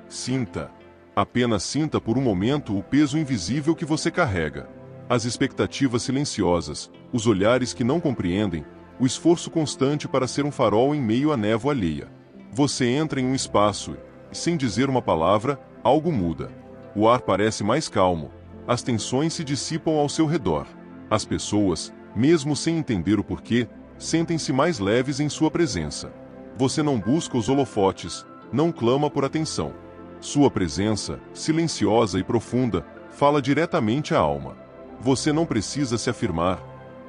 Sinta. Apenas sinta por um momento o peso invisível que você carrega. As expectativas silenciosas, os olhares que não compreendem, o esforço constante para ser um farol em meio à névoa alheia. Você entra em um espaço e, sem dizer uma palavra, algo muda. O ar parece mais calmo, as tensões se dissipam ao seu redor. As pessoas, mesmo sem entender o porquê, sentem-se mais leves em sua presença. Você não busca os holofotes, não clama por atenção. Sua presença, silenciosa e profunda, fala diretamente à alma. Você não precisa se afirmar,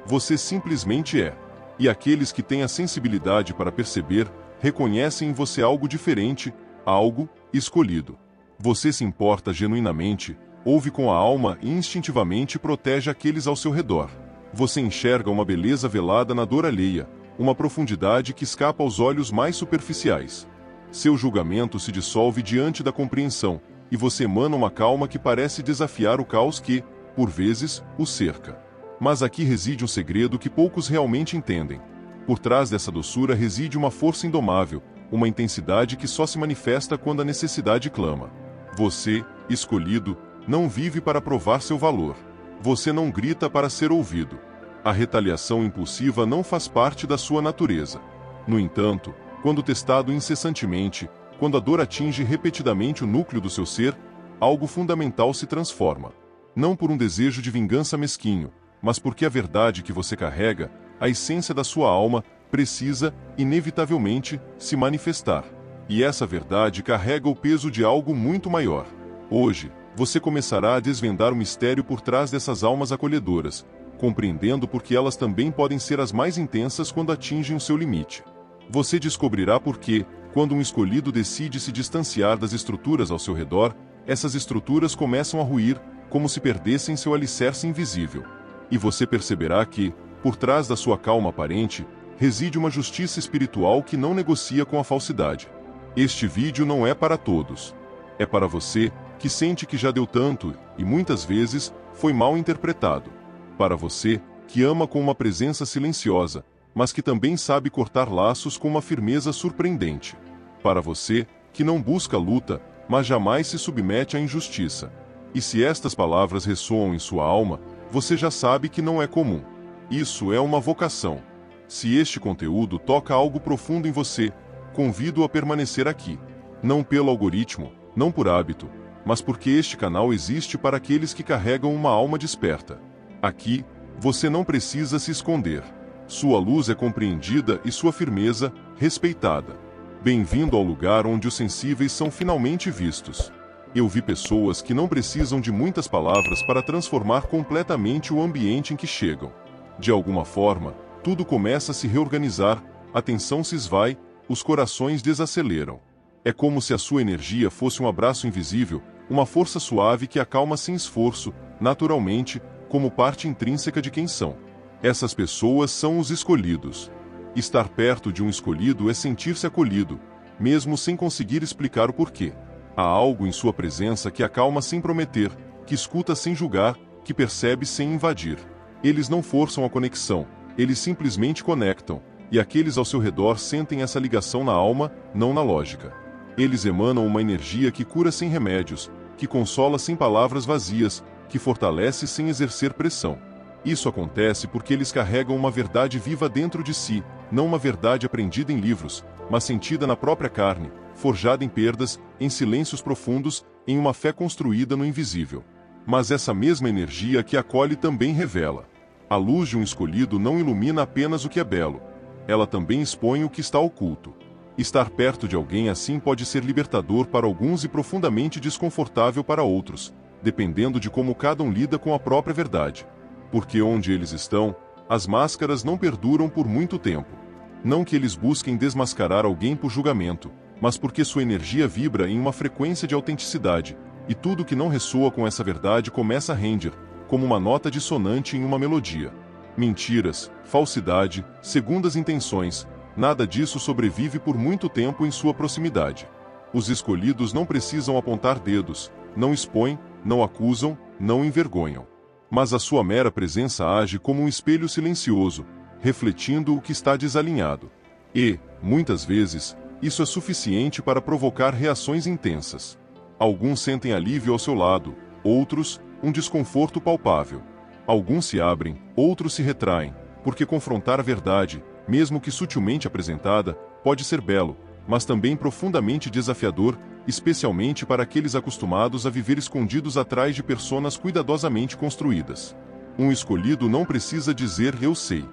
você simplesmente é. E aqueles que têm a sensibilidade para perceber, reconhecem em você algo diferente, algo escolhido. Você se importa genuinamente, ouve com a alma e instintivamente protege aqueles ao seu redor. Você enxerga uma beleza velada na dor alheia, uma profundidade que escapa aos olhos mais superficiais. Seu julgamento se dissolve diante da compreensão, e você emana uma calma que parece desafiar o caos que, por vezes, o cerca. Mas aqui reside um segredo que poucos realmente entendem. Por trás dessa doçura reside uma força indomável, uma intensidade que só se manifesta quando a necessidade clama. Você, escolhido, não vive para provar seu valor. Você não grita para ser ouvido. A retaliação impulsiva não faz parte da sua natureza. No entanto, quando testado incessantemente, quando a dor atinge repetidamente o núcleo do seu ser, algo fundamental se transforma. Não por um desejo de vingança mesquinho, mas porque a verdade que você carrega, a essência da sua alma, precisa, inevitavelmente, se manifestar. E essa verdade carrega o peso de algo muito maior. Hoje, você começará a desvendar o mistério por trás dessas almas acolhedoras, compreendendo porque elas também podem ser as mais intensas quando atingem o seu limite. Você descobrirá por que, quando um escolhido decide se distanciar das estruturas ao seu redor, essas estruturas começam a ruir, como se perdessem seu alicerce invisível. E você perceberá que, por trás da sua calma aparente, reside uma justiça espiritual que não negocia com a falsidade. Este vídeo não é para todos. É para você, que sente que já deu tanto, e muitas vezes, foi mal interpretado. Para você, que ama com uma presença silenciosa, mas que também sabe cortar laços com uma firmeza surpreendente. Para você, que não busca luta, mas jamais se submete à injustiça. E se estas palavras ressoam em sua alma, você já sabe que não é comum. Isso é uma vocação. Se este conteúdo toca algo profundo em você, convido-o a permanecer aqui. Não pelo algoritmo, não por hábito, mas porque este canal existe para aqueles que carregam uma alma desperta. Aqui, você não precisa se esconder. Sua luz é compreendida e sua firmeza, respeitada. Bem-vindo ao lugar onde os sensíveis são finalmente vistos. Eu vi pessoas que não precisam de muitas palavras para transformar completamente o ambiente em que chegam. De alguma forma, tudo começa a se reorganizar, a tensão se esvai, os corações desaceleram. É como se a sua energia fosse um abraço invisível, uma força suave que acalma sem esforço, naturalmente, como parte intrínseca de quem são. Essas pessoas são os escolhidos. Estar perto de um escolhido é sentir-se acolhido, mesmo sem conseguir explicar o porquê. Há algo em sua presença que acalma sem prometer, que escuta sem julgar, que percebe sem invadir. Eles não forçam a conexão, eles simplesmente conectam, e aqueles ao seu redor sentem essa ligação na alma, não na lógica. Eles emanam uma energia que cura sem remédios, que consola sem palavras vazias, que fortalece sem exercer pressão. Isso acontece porque eles carregam uma verdade viva dentro de si, não uma verdade aprendida em livros, mas sentida na própria carne, forjada em perdas, em silêncios profundos, em uma fé construída no invisível. Mas essa mesma energia que acolhe também revela. A luz de um escolhido não ilumina apenas o que é belo. Ela também expõe o que está oculto. Estar perto de alguém assim pode ser libertador para alguns e profundamente desconfortável para outros, dependendo de como cada um lida com a própria verdade. Porque onde eles estão, as máscaras não perduram por muito tempo. Não que eles busquem desmascarar alguém por julgamento, mas porque sua energia vibra em uma frequência de autenticidade, e tudo que não ressoa com essa verdade começa a render, como uma nota dissonante em uma melodia. Mentiras, falsidade, segundas intenções, nada disso sobrevive por muito tempo em sua proximidade. Os escolhidos não precisam apontar dedos, não expõem, não acusam, não envergonham. Mas a sua mera presença age como um espelho silencioso, refletindo o que está desalinhado. E, muitas vezes, isso é suficiente para provocar reações intensas. Alguns sentem alívio ao seu lado, outros, um desconforto palpável. Alguns se abrem, outros se retraem, porque confrontar a verdade, mesmo que sutilmente apresentada, pode ser belo, mas também profundamente desafiador, especialmente para aqueles acostumados a viver escondidos atrás de personas cuidadosamente construídas. Um escolhido não precisa dizer "eu sei".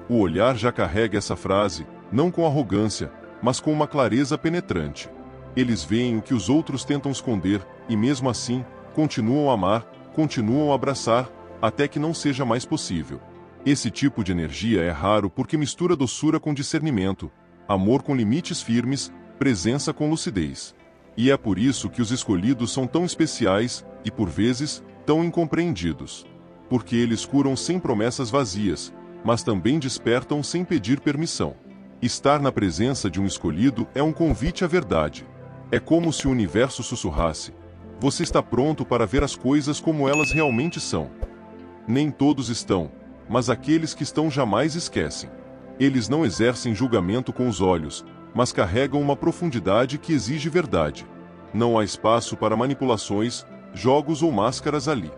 O olhar já carrega essa frase, não com arrogância, mas com uma clareza penetrante. Eles veem o que os outros tentam esconder, e mesmo assim, continuam a amar, continuam a abraçar, até que não seja mais possível. Esse tipo de energia é raro porque mistura doçura com discernimento, amor com limites firmes, presença com lucidez. E é por isso que os escolhidos são tão especiais, e por vezes, tão incompreendidos. Porque eles curam sem promessas vazias, mas também despertam sem pedir permissão. Estar na presença de um escolhido é um convite à verdade. É como se o universo sussurrasse: você está pronto para ver as coisas como elas realmente são. Nem todos estão, mas aqueles que estão jamais esquecem. Eles não exercem julgamento com os olhos, mas carregam uma profundidade que exige verdade. Não há espaço para manipulações, jogos ou máscaras ali.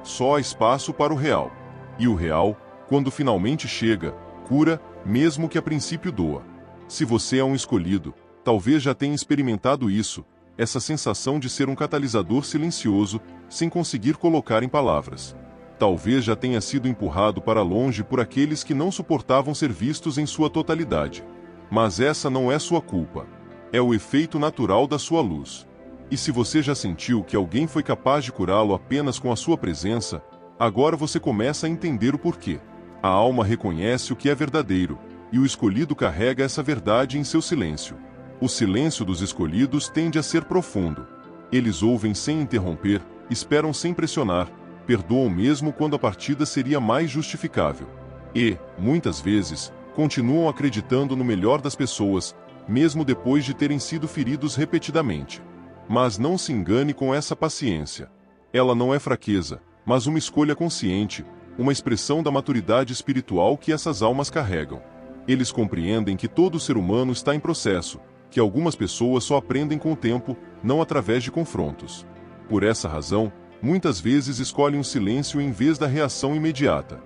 Só há espaço para o real. E o real, quando finalmente chega, cura, mesmo que a princípio doa. Se você é um escolhido, talvez já tenha experimentado isso, essa sensação de ser um catalisador silencioso, sem conseguir colocar em palavras. Talvez já tenha sido empurrado para longe por aqueles que não suportavam ser vistos em sua totalidade. Mas essa não é sua culpa. É o efeito natural da sua luz. E se você já sentiu que alguém foi capaz de curá-lo apenas com a sua presença, agora você começa a entender o porquê. A alma reconhece o que é verdadeiro, e o escolhido carrega essa verdade em seu silêncio. O silêncio dos escolhidos tende a ser profundo. Eles ouvem sem interromper, esperam sem pressionar, perdoam mesmo quando a partida seria mais justificável. E, muitas vezes, continuam acreditando no melhor das pessoas, mesmo depois de terem sido feridos repetidamente. Mas não se engane com essa paciência. Ela não é fraqueza, mas uma escolha consciente, uma expressão da maturidade espiritual que essas almas carregam. Eles compreendem que todo ser humano está em processo, que algumas pessoas só aprendem com o tempo, não através de confrontos. Por essa razão, muitas vezes escolhem o silêncio em vez da reação imediata.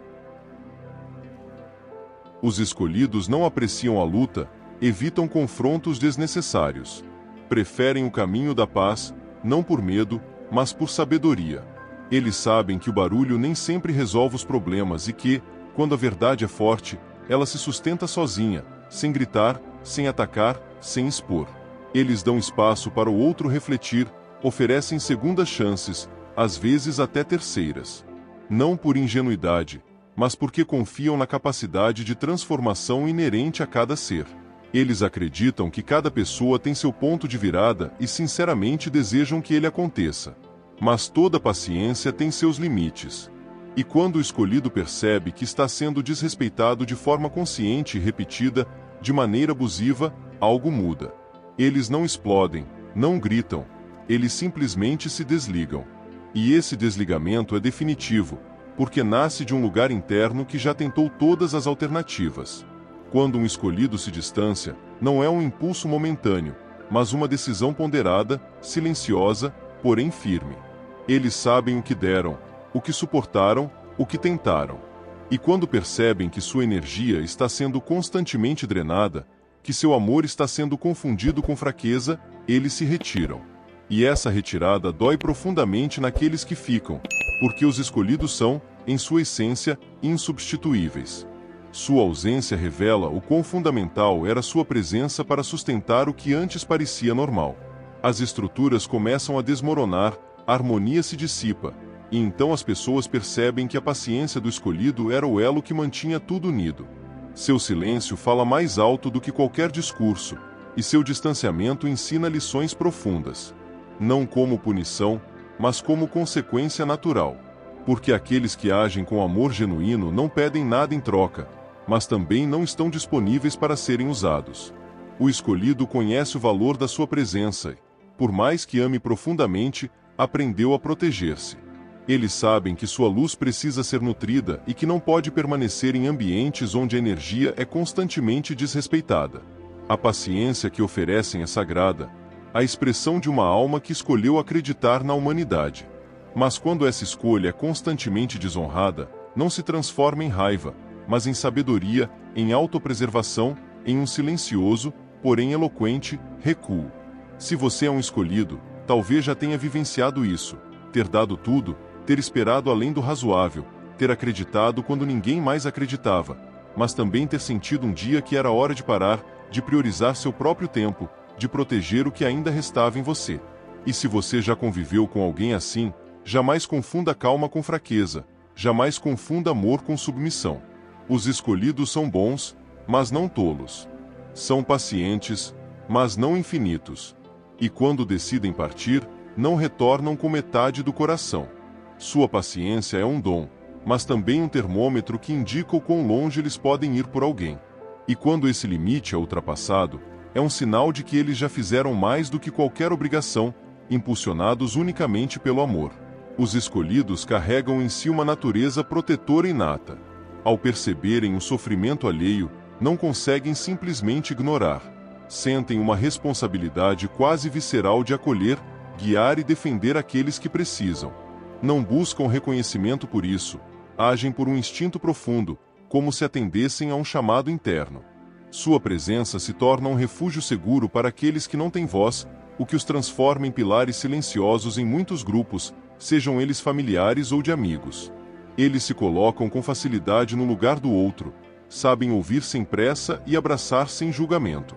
Os escolhidos não apreciam a luta, evitam confrontos desnecessários. Preferem o caminho da paz, não por medo, mas por sabedoria. Eles sabem que o barulho nem sempre resolve os problemas e que, quando a verdade é forte, ela se sustenta sozinha, sem gritar, sem atacar, sem expor. Eles dão espaço para o outro refletir, oferecem segundas chances, às vezes até terceiras. Não por ingenuidade, mas porque confiam na capacidade de transformação inerente a cada ser. Eles acreditam que cada pessoa tem seu ponto de virada e sinceramente desejam que ele aconteça. Mas toda paciência tem seus limites. E quando o escolhido percebe que está sendo desrespeitado de forma consciente e repetida, de maneira abusiva, algo muda. Eles não explodem, não gritam, eles simplesmente se desligam. E esse desligamento é definitivo, porque nasce de um lugar interno que já tentou todas as alternativas. Quando um escolhido se distancia, não é um impulso momentâneo, mas uma decisão ponderada, silenciosa, porém firme. Eles sabem o que deram, o que suportaram, o que tentaram. E quando percebem que sua energia está sendo constantemente drenada, que seu amor está sendo confundido com fraqueza, eles se retiram. E essa retirada dói profundamente naqueles que ficam, porque os escolhidos são, em sua essência, insubstituíveis. Sua ausência revela o quão fundamental era sua presença para sustentar o que antes parecia normal. As estruturas começam a desmoronar, a harmonia se dissipa, e então as pessoas percebem que a paciência do escolhido era o elo que mantinha tudo unido. Seu silêncio fala mais alto do que qualquer discurso, e seu distanciamento ensina lições profundas. Não como punição, mas como consequência natural. Porque aqueles que agem com amor genuíno não pedem nada em troca, mas também não estão disponíveis para serem usados. O escolhido conhece o valor da sua presença e, por mais que ame profundamente, aprendeu a proteger-se. Eles sabem que sua luz precisa ser nutrida e que não pode permanecer em ambientes onde a energia é constantemente desrespeitada. A paciência que oferecem é sagrada, a expressão de uma alma que escolheu acreditar na humanidade. Mas quando essa escolha é constantemente desonrada, não se transforma em raiva, mas em sabedoria, em autopreservação, em um silencioso, porém eloquente, recuo. Se você é um escolhido, talvez já tenha vivenciado isso, ter dado tudo, ter esperado além do razoável, ter acreditado quando ninguém mais acreditava, mas também ter sentido um dia que era hora de parar, de priorizar seu próprio tempo, de proteger o que ainda restava em você. E se você já conviveu com alguém assim, jamais confunda calma com fraqueza, jamais confunda amor com submissão. Os escolhidos são bons, mas não tolos. São pacientes, mas não infinitos. E quando decidem partir, não retornam com metade do coração. Sua paciência é um dom, mas também um termômetro que indica o quão longe eles podem ir por alguém. E quando esse limite é ultrapassado, é um sinal de que eles já fizeram mais do que qualquer obrigação, impulsionados unicamente pelo amor. Os escolhidos carregam em si uma natureza protetora inata. Ao perceberem o sofrimento alheio, não conseguem simplesmente ignorar. Sentem uma responsabilidade quase visceral de acolher, guiar e defender aqueles que precisam. Não buscam reconhecimento por isso, agem por um instinto profundo, como se atendessem a um chamado interno. Sua presença se torna um refúgio seguro para aqueles que não têm voz, o que os transforma em pilares silenciosos em muitos grupos, sejam eles familiares ou de amigos. Eles se colocam com facilidade no lugar do outro, sabem ouvir sem pressa e abraçar sem julgamento.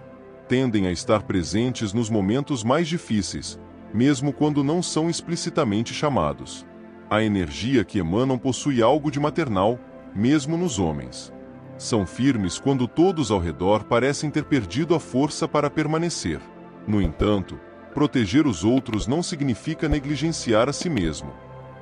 Tendem a estar presentes nos momentos mais difíceis, mesmo quando não são explicitamente chamados. A energia que emanam possui algo de maternal, mesmo nos homens. São firmes quando todos ao redor parecem ter perdido a força para permanecer. No entanto, proteger os outros não significa negligenciar a si mesmo.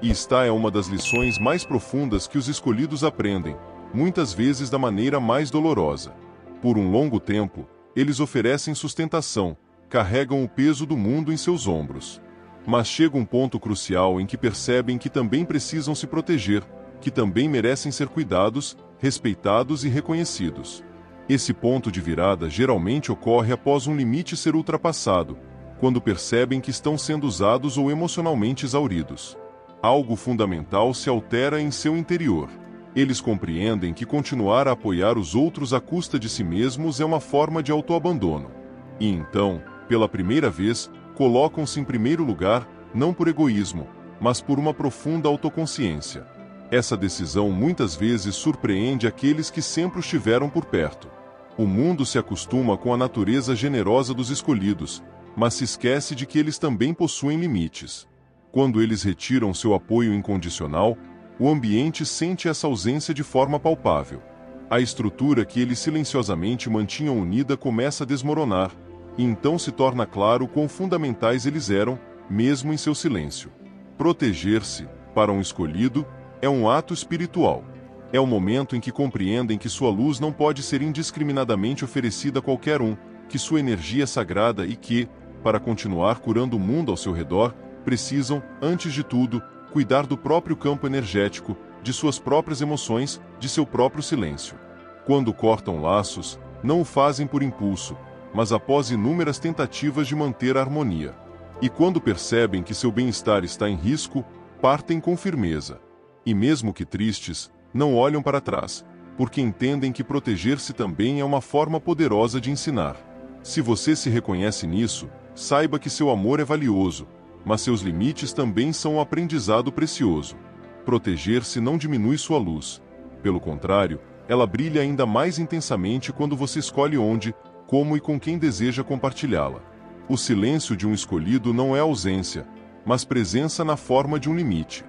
E esta é uma das lições mais profundas que os escolhidos aprendem, muitas vezes da maneira mais dolorosa. Por um longo tempo, eles oferecem sustentação, carregam o peso do mundo em seus ombros. Mas chega um ponto crucial em que percebem que também precisam se proteger, que também merecem ser cuidados, respeitados e reconhecidos. Esse ponto de virada geralmente ocorre após um limite ser ultrapassado, quando percebem que estão sendo usados ou emocionalmente exauridos. Algo fundamental se altera em seu interior. Eles compreendem que continuar a apoiar os outros à custa de si mesmos é uma forma de autoabandono. E então, pela primeira vez, colocam-se em primeiro lugar, não por egoísmo, mas por uma profunda autoconsciência. Essa decisão muitas vezes surpreende aqueles que sempre estiveram por perto. O mundo se acostuma com a natureza generosa dos escolhidos, mas se esquece de que eles também possuem limites. Quando eles retiram seu apoio incondicional, o ambiente sente essa ausência de forma palpável. A estrutura que eles silenciosamente mantinham unida começa a desmoronar, e então se torna claro quão fundamentais eles eram, mesmo em seu silêncio. Proteger-se, para um escolhido, é um ato espiritual. É o momento em que compreendem que sua luz não pode ser indiscriminadamente oferecida a qualquer um, que sua energia é sagrada e que, para continuar curando o mundo ao seu redor, precisam, antes de tudo, cuidar do próprio campo energético, de suas próprias emoções, de seu próprio silêncio. Quando cortam laços, não o fazem por impulso, mas após inúmeras tentativas de manter a harmonia. E quando percebem que seu bem-estar está em risco, partem com firmeza. E mesmo que tristes, não olham para trás, porque entendem que proteger-se também é uma forma poderosa de ensinar. Se você se reconhece nisso, saiba que seu amor é valioso, mas seus limites também são um aprendizado precioso. Proteger-se não diminui sua luz. Pelo contrário, ela brilha ainda mais intensamente quando você escolhe onde, como e com quem deseja compartilhá-la. O silêncio de um escolhido não é ausência, mas presença na forma de um limite.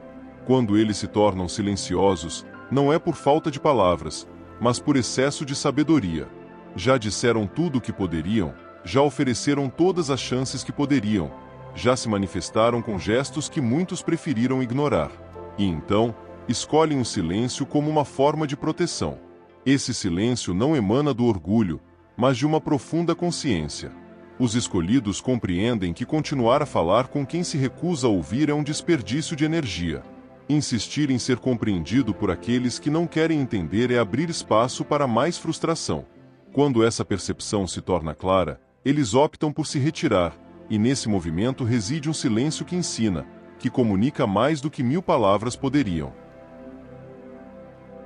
Quando eles se tornam silenciosos, não é por falta de palavras, mas por excesso de sabedoria. Já disseram tudo o que poderiam, já ofereceram todas as chances que poderiam, já se manifestaram com gestos que muitos preferiram ignorar. E então, escolhem o silêncio como uma forma de proteção. Esse silêncio não emana do orgulho, mas de uma profunda consciência. Os escolhidos compreendem que continuar a falar com quem se recusa a ouvir é um desperdício de energia. Insistir em ser compreendido por aqueles que não querem entender é abrir espaço para mais frustração. Quando essa percepção se torna clara, eles optam por se retirar, e nesse movimento reside um silêncio que ensina, que comunica mais do que 1000 palavras poderiam.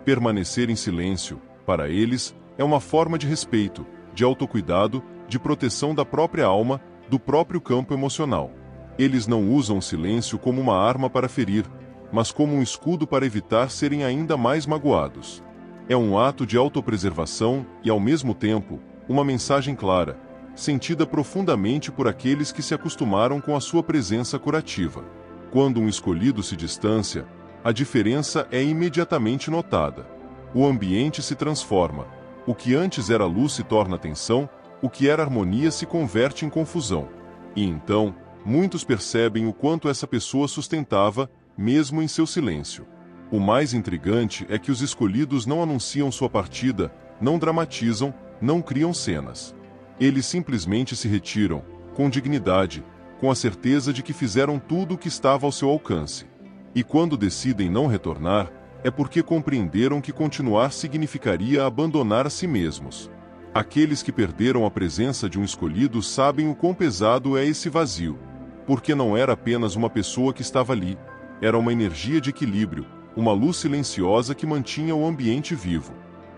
Permanecer em silêncio, para eles, é uma forma de respeito, de autocuidado, de proteção da própria alma, do próprio campo emocional. Eles não usam o silêncio como uma arma para ferir, mas como um escudo para evitar serem ainda mais magoados. É um ato de autopreservação e, ao mesmo tempo, uma mensagem clara, sentida profundamente por aqueles que se acostumaram com a sua presença curativa. Quando um escolhido se distancia, a diferença é imediatamente notada. O ambiente se transforma. O que antes era luz se torna tensão, o que era harmonia se converte em confusão. E então, muitos percebem o quanto essa pessoa sustentava, mesmo em seu silêncio. O mais intrigante é que os escolhidos não anunciam sua partida, não dramatizam, não criam cenas. Eles simplesmente se retiram, com dignidade, com a certeza de que fizeram tudo o que estava ao seu alcance. E quando decidem não retornar, é porque compreenderam que continuar significaria abandonar a si mesmos. Aqueles que perderam a presença de um escolhido sabem o quão pesado é esse vazio, porque não era apenas uma pessoa que estava ali, era uma energia de equilíbrio, uma luz silenciosa que mantinha o ambiente vivo.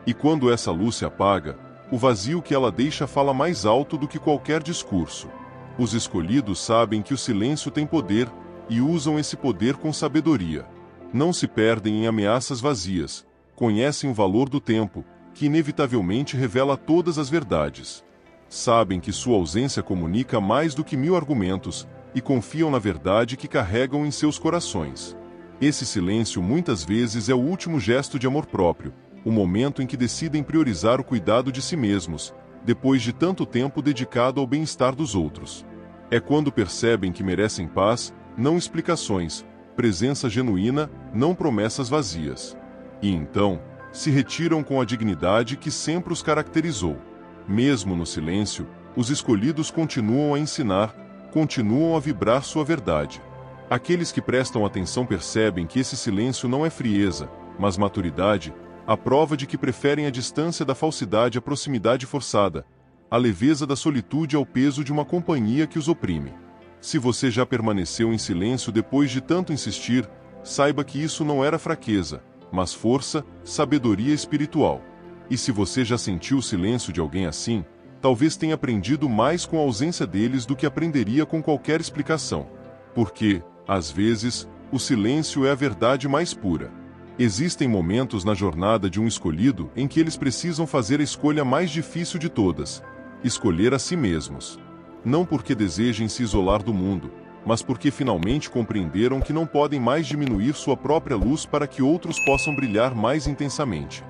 E quando essa luz se apaga, o vazio que ela deixa fala mais alto do que qualquer discurso. Os escolhidos sabem que o silêncio tem poder, e usam esse poder com sabedoria. Não se perdem em ameaças vazias, conhecem o valor do tempo, que inevitavelmente revela todas as verdades. Sabem que sua ausência comunica mais do que 1000 argumentos, e confiam na verdade que carregam em seus corações. Esse silêncio muitas vezes é o último gesto de amor próprio, o momento em que decidem priorizar o cuidado de si mesmos, depois de tanto tempo dedicado ao bem-estar dos outros. É quando percebem que merecem paz, não explicações, presença genuína, não promessas vazias. E então, se retiram com a dignidade que sempre os caracterizou. Mesmo no silêncio, os escolhidos continuam a ensinar, continuam a vibrar sua verdade. Aqueles que prestam atenção percebem que esse silêncio não é frieza, mas maturidade, a prova de que preferem a distância da falsidade à proximidade forçada, a leveza da solitude ao peso de uma companhia que os oprime. Se você já permaneceu em silêncio depois de tanto insistir, saiba que isso não era fraqueza, mas força, sabedoria espiritual. E se você já sentiu o silêncio de alguém assim, talvez tenha aprendido mais com a ausência deles do que aprenderia com qualquer explicação. Porque, às vezes, o silêncio é a verdade mais pura. Existem momentos na jornada de um escolhido em que eles precisam fazer a escolha mais difícil de todas: escolher a si mesmos. Não porque desejem se isolar do mundo, mas porque finalmente compreenderam que não podem mais diminuir sua própria luz para que outros possam brilhar mais intensamente.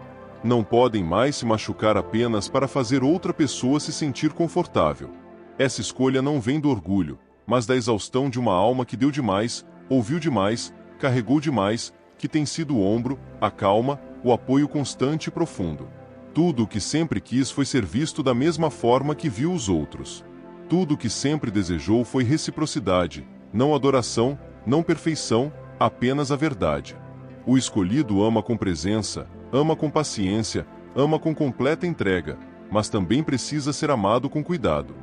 Não podem mais se machucar apenas para fazer outra pessoa se sentir confortável. Essa escolha não vem do orgulho, mas da exaustão de uma alma que deu demais, ouviu demais, carregou demais, que tem sido o ombro, a calma, o apoio constante e profundo. Tudo o que sempre quis foi ser visto da mesma forma que viu os outros. Tudo o que sempre desejou foi reciprocidade, não adoração, não perfeição, apenas a verdade. O escolhido ama com presença, ama com paciência, ama com completa entrega, mas também precisa ser amado com cuidado.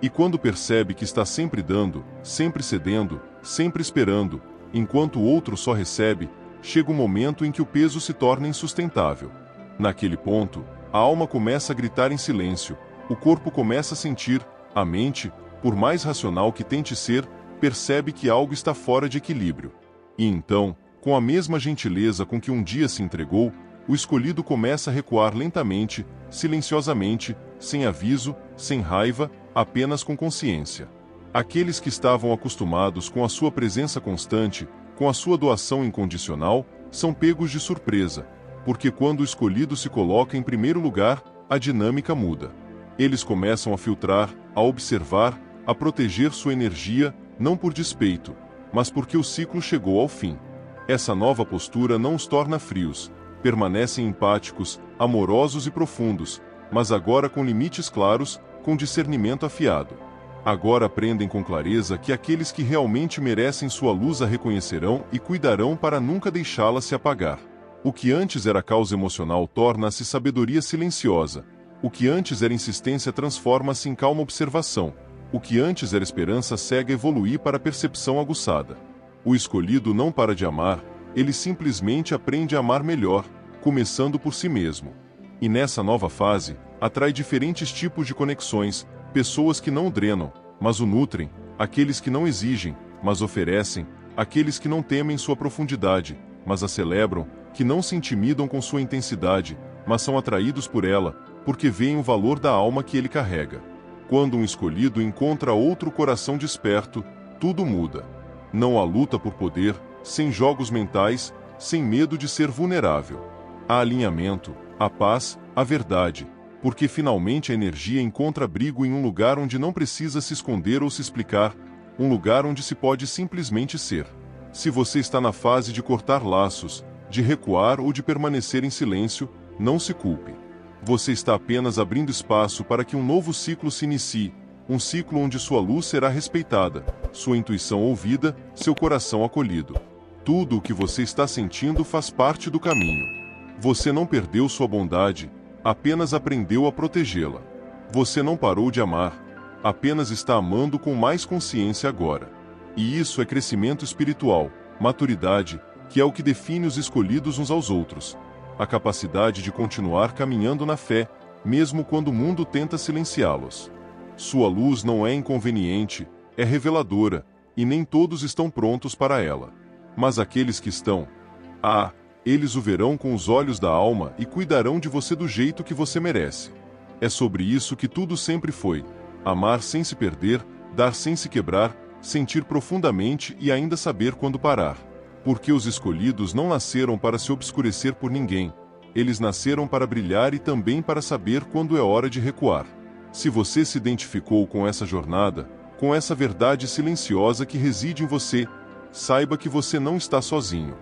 E quando percebe que está sempre dando, sempre cedendo, sempre esperando, enquanto o outro só recebe, chega um momento em que o peso se torna insustentável. Naquele ponto, a alma começa a gritar em silêncio, o corpo começa a sentir, a mente, por mais racional que tente ser, percebe que algo está fora de equilíbrio. E então, com a mesma gentileza com que um dia se entregou, o escolhido começa a recuar lentamente, silenciosamente, sem aviso, sem raiva, apenas com consciência. Aqueles que estavam acostumados com a sua presença constante, com a sua doação incondicional, são pegos de surpresa, porque quando o escolhido se coloca em primeiro lugar, a dinâmica muda. Eles começam a filtrar, a observar, a proteger sua energia, não por despeito, mas porque o ciclo chegou ao fim. Essa nova postura não os torna frios, permanecem empáticos, amorosos e profundos, mas agora com limites claros, com discernimento afiado. Agora aprendem com clareza que aqueles que realmente merecem sua luz a reconhecerão e cuidarão para nunca deixá-la se apagar. O que antes era causa emocional torna-se sabedoria silenciosa. O que antes era insistência transforma-se em calma observação. O que antes era esperança segue a evoluir para a percepção aguçada. O escolhido não para de amar, ele simplesmente aprende a amar melhor, começando por si mesmo. E nessa nova fase, atrai diferentes tipos de conexões, pessoas que não o drenam, mas o nutrem, aqueles que não exigem, mas oferecem, aqueles que não temem sua profundidade, mas a celebram, que não se intimidam com sua intensidade, mas são atraídos por ela, porque veem o valor da alma que ele carrega. Quando um escolhido encontra outro coração desperto, tudo muda. Não há luta por poder, sem jogos mentais, sem medo de ser vulnerável. Há alinhamento, a paz, a verdade, porque finalmente a energia encontra abrigo em um lugar onde não precisa se esconder ou se explicar, um lugar onde se pode simplesmente ser. Se você está na fase de cortar laços, de recuar ou de permanecer em silêncio, não se culpe. Você está apenas abrindo espaço para que um novo ciclo se inicie, um ciclo onde sua luz será respeitada, sua intuição ouvida, seu coração acolhido. Tudo o que você está sentindo faz parte do caminho. Você não perdeu sua bondade, apenas aprendeu a protegê-la. Você não parou de amar, apenas está amando com mais consciência agora. E isso é crescimento espiritual, maturidade, que é o que define os escolhidos uns aos outros. A capacidade de continuar caminhando na fé, mesmo quando o mundo tenta silenciá-los. Sua luz não é inconveniente, é reveladora, e nem todos estão prontos para ela. Mas aqueles que estão, eles o verão com os olhos da alma e cuidarão de você do jeito que você merece. É sobre isso que tudo sempre foi: amar sem se perder, dar sem se quebrar, sentir profundamente e ainda saber quando parar. Porque os escolhidos não nasceram para se obscurecer por ninguém, eles nasceram para brilhar e também para saber quando é hora de recuar. Se você se identificou com essa jornada, com essa verdade silenciosa que reside em você, saiba que você não está sozinho.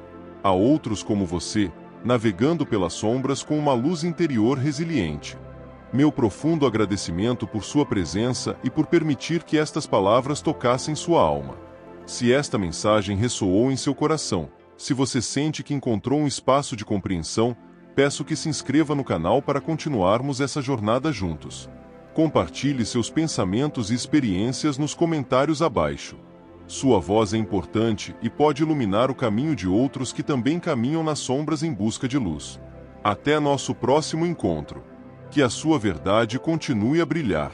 Há outros como você, navegando pelas sombras com uma luz interior resiliente. Meu profundo agradecimento por sua presença e por permitir que estas palavras tocassem sua alma. Se esta mensagem ressoou em seu coração, se você sente que encontrou um espaço de compreensão, peço que se inscreva no canal para continuarmos essa jornada juntos. Compartilhe seus pensamentos e experiências nos comentários abaixo. Sua voz é importante e pode iluminar o caminho de outros que também caminham nas sombras em busca de luz. Até nosso próximo encontro. Que a sua verdade continue a brilhar.